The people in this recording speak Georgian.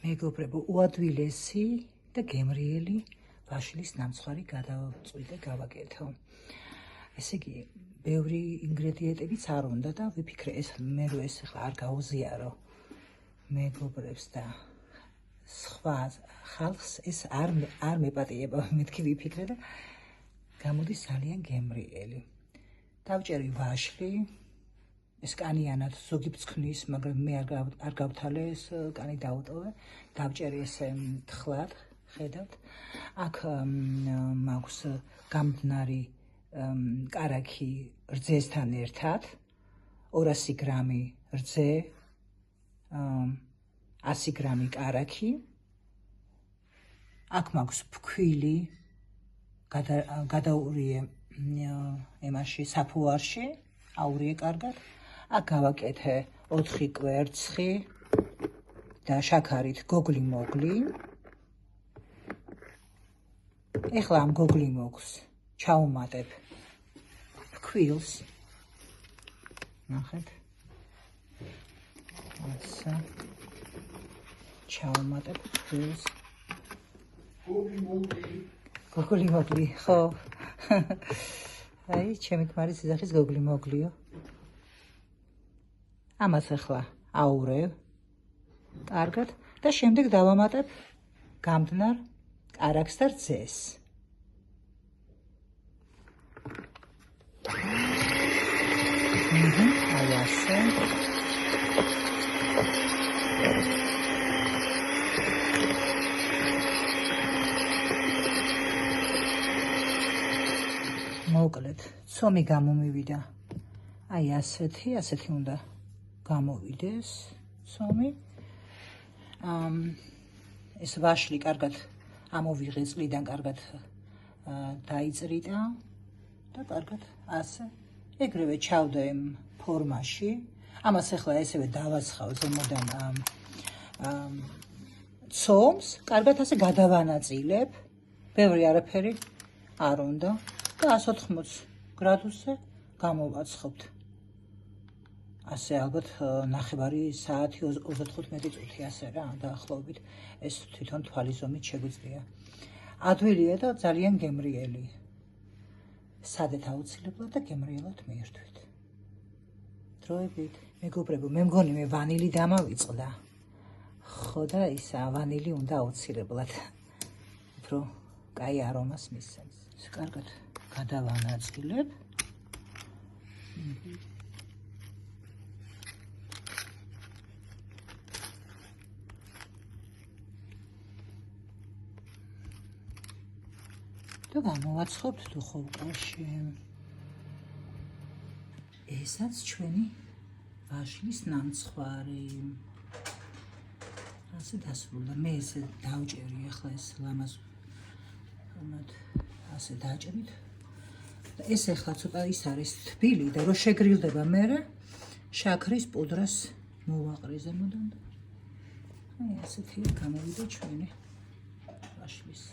მეგობრებო, უადვილესი და გემრიელი ვაშლის ნამცხვარი გადავწყვიტე გავაკეთო. ესე იგი, ბევრი ინგრედიენტებიც არ უნდა და ვიფიქრე ეს მე რო ეს ახლა არ გაუზიარო მეგობრებს და სხვა ხალხს ეს არ მეპატიება, მეთქი ვიფიქრე და გამოდის ძალიან გემრიელი. დავჭერი ვაშლი, ეს კანიანად ზოგი ბცხნის, მაგრამ მე არ გავთალე ეს კანი დაუტოვე. დავჭერი ესე თხლად, ხედავთ. აქ მაქვს გამდნარი კარაქი რძესთან ერთად, 200 გრამი რძე, 100 გრამი კარაქი. აქ მაქვს ფქვილი, გადაურიე ემაში საფუარში, აურიე კარგად. აქ გავაკეთე 4 კვერცხი და შაქარით გოგლი-მოგლი. ეხლა ამ გოგლი-მოგლს ჩაუმატებ ფქვილს. ნახეთ. ასე. ჩაუმატებ ფქვილს. გოგლი-მოგლი, ხო. აი, ჩემი ქმარის ძახის გოგლი-მოგლიო. ამას ახლა აურევ კარგად და შემდეგ დავამატებ გამდნარ კარაქს და რძეს. აი ასე. მოკლედ, ცომი გამომივიდა. აი ასეთი უნდა გამოვიდეს ცომი. ეს ვაშლი კარგად ამოვიღე წლიდან, კარგად დაიწრიტა და კარგად ასე ეგრევე ჩავდა იმ ფორმაში. ამას ახლა ესევე დავაცხავ ზემოდან ცომს, კარგად ასე გადავანაწილებ. ბევრი არაფერი არ უნდა და 180 გრადუსზე გამოვაცხობთ. ასე ალბათ ნახევარი საათი 35 წუთი ასე რა, დაახლოებით ეს თვითონ თვალის ზომით შეგვიძლია. ადვილია და ძალიან გემრიელი. სადეთ აუცილებლად და გემრიელად მიირთვით. დროებით, მეგობრებო, მე მგონი მე ვანილი დამავიწყდა. ხო და ისა ვანილი უნდა აუცილებლად. უფრო კაი არომას მისცემს. კარგად გადავანაწილებ. და გამოვაცხობთ დუხოვკაში. ესაც ჩვენი ვაშლის ნამცხვარი. ასე დასრულდა. მე ესე დავჭერი ახლა ეს ლამაზ ასე დაჭერით. და ეს ახლა ცოტა ის არის თბილი და რო შეგრილდება მერე შაქრის პუდრას მოვაყრე ზემოდან და აი ასეთი გამოვიდა ჩვენი ვაშლის